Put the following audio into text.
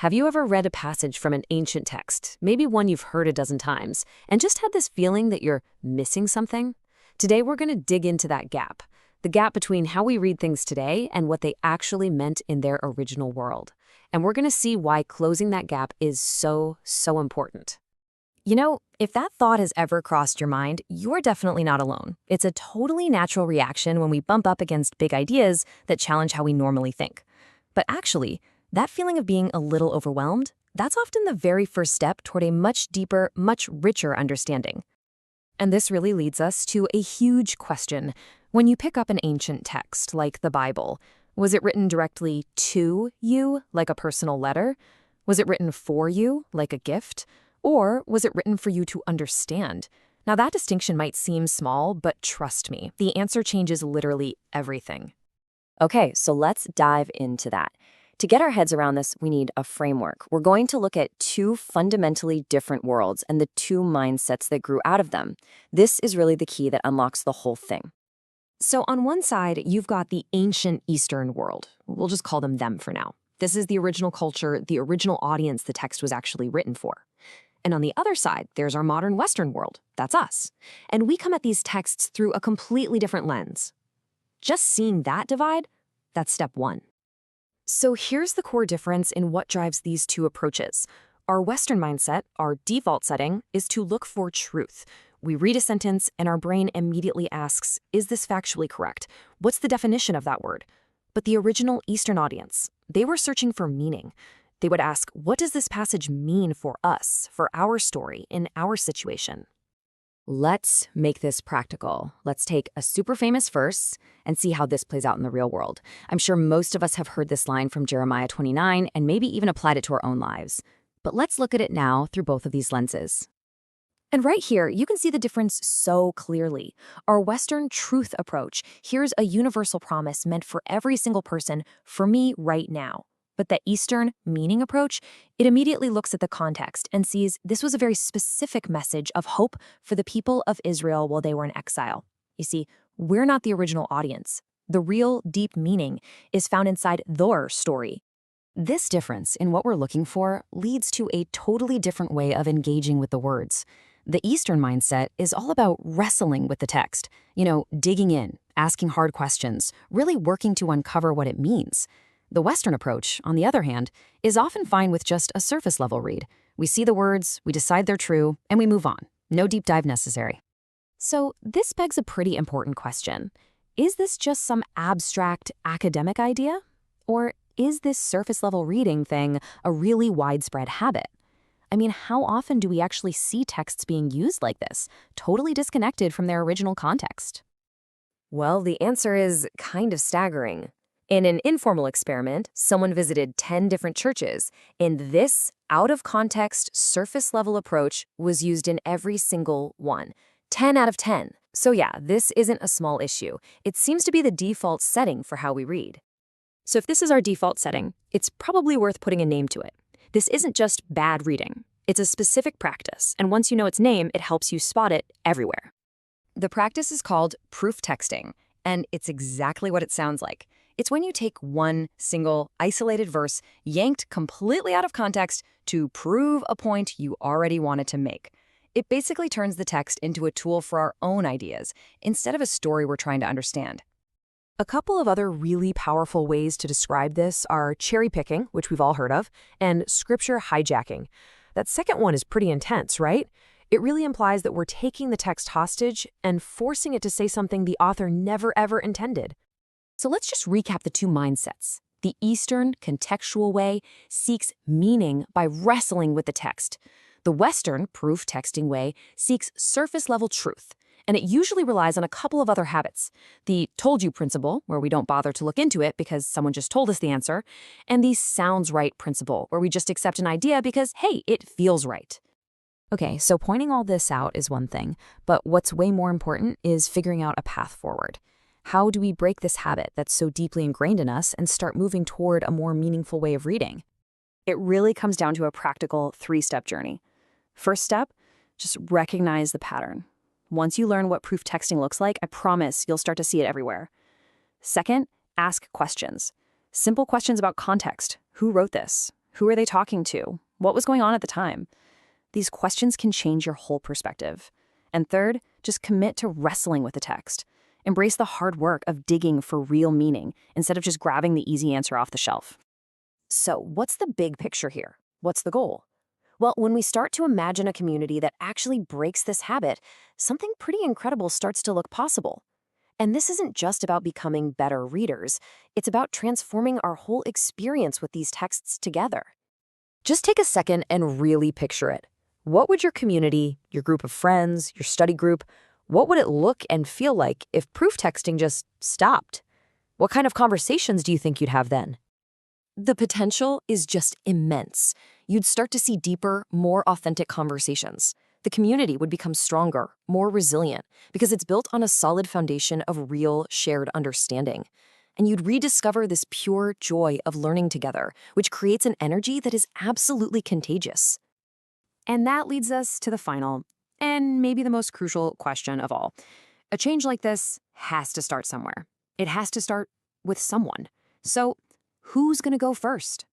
Have you ever read a passage from an ancient text, maybe one you've heard a dozen times, and just had this feeling that you're missing something? Today we're going to dig into that gap, the gap between how we read things today and what they actually meant in their original world. And we're going to see why closing that gap is so important. You know, if that thought has ever crossed your mind, you're definitely not alone. It's a totally natural reaction when we bump up against big ideas that challenge how we normally think. But actually, that feeling of being a little overwhelmed, that's often the very first step toward a much deeper, much richer understanding. And this really leads us to a huge question. When you pick up an ancient text, like the Bible, was it written directly to you, like a personal letter? Was it written for you, like a gift? Or was it written for you to understand? Now, that distinction might seem small, but trust me, the answer changes literally everything. Okay, so let's dive into that. To get our heads around this, we need a framework. We're going to look at two fundamentally different worlds and the two mindsets that grew out of them. This is really the key that unlocks the whole thing. So on one side, you've got the ancient Eastern world. We'll just call them for now. This is the original culture, the original audience the text was actually written for. And on the other side, there's our modern Western world. That's us. And we come at these texts through a completely different lens. Just seeing that divide, that's step one. So here's the core difference in what drives these two approaches. Our Western mindset, our default setting, is to look for truth. We read a sentence and our brain immediately asks, is this factually correct? What's the definition of that word? But the original Eastern audience, they were searching for meaning. They would ask, what does this passage mean for us, for our story, in our situation? Let's make this practical. Let's take a super famous verse and see how this plays out in the real world. I'm sure most of us have heard this line from Jeremiah 29 and maybe even applied it to our own lives. But let's look at it now through both of these lenses. And right here, you can see the difference so clearly. Our Western truth approach, here's a universal promise meant for every single person, for me right now. But the Eastern meaning approach, it immediately looks at the context and sees this was a very specific message of hope for the people of Israel while they were in exile. You see, we're not the original audience. The real deep meaning is found inside their story. This difference in what we're looking for leads to a totally different way of engaging with the words. The Eastern mindset is all about wrestling with the text, digging in, asking hard questions, really working to uncover what it means. The Western approach, on the other hand, is often fine with just a surface-level read. We see the words, we decide they're true, and we move on. No deep dive necessary. So this begs a pretty important question. Is this just some abstract academic idea? Or is this surface-level reading thing a really widespread habit? I mean, how often do we actually see texts being used like this, totally disconnected from their original context? Well, the answer is kind of staggering. In an informal experiment, someone visited 10 different churches, and this out-of-context, surface-level approach was used in every single one. 10 out of 10. So yeah, this isn't a small issue. It seems to be the default setting for how we read. So if this is our default setting, it's probably worth putting a name to it. This isn't just bad reading. It's a specific practice, and once you know its name, it helps you spot it everywhere. The practice is called prooftexting, and it's exactly what it sounds like. It's when you take one single, isolated verse, yanked completely out of context to prove a point you already wanted to make. It basically turns the text into a tool for our own ideas, instead of a story we're trying to understand. A couple of other really powerful ways to describe this are cherry picking, which we've all heard of, and scripture hijacking. That second one is pretty intense, right? It really implies that we're taking the text hostage and forcing it to say something the author never ever intended. So let's just recap the two mindsets. The Eastern, contextual way seeks meaning by wrestling with the text. The Western, proof-texting way seeks surface-level truth, and it usually relies on a couple of other habits. The told you principle, where we don't bother to look into it because someone just told us the answer, and the sounds right principle, where we just accept an idea because, hey, it feels right. Okay, so pointing all this out is one thing, but what's way more important is figuring out a path forward. How do we break this habit that's so deeply ingrained in us and start moving toward a more meaningful way of reading? It really comes down to a practical 3-step journey. First step, just recognize the pattern. Once you learn what proof texting looks like, I promise you'll start to see it everywhere. Second, ask questions. Simple questions about context. Who wrote this? Who are they talking to? What was going on at the time? These questions can change your whole perspective. And third, just commit to wrestling with the text. Embrace the hard work of digging for real meaning instead of just grabbing the easy answer off the shelf. So, what's the big picture here? What's the goal? Well, when we start to imagine a community that actually breaks this habit, something pretty incredible starts to look possible. And this isn't just about becoming better readers, it's about transforming our whole experience with these texts together. Just take a second and really picture it. What would your community, your group of friends, your study group, what would it look and feel like if proof texting just stopped? What kind of conversations do you think you'd have then? The potential is just immense. You'd start to see deeper, more authentic conversations. The community would become stronger, more resilient, because it's built on a solid foundation of real, shared understanding. And you'd rediscover this pure joy of learning together, which creates an energy that is absolutely contagious. And that leads us to the final, and maybe the most crucial question of all. A change like this has to start somewhere. It has to start with someone. So, who's going to go first?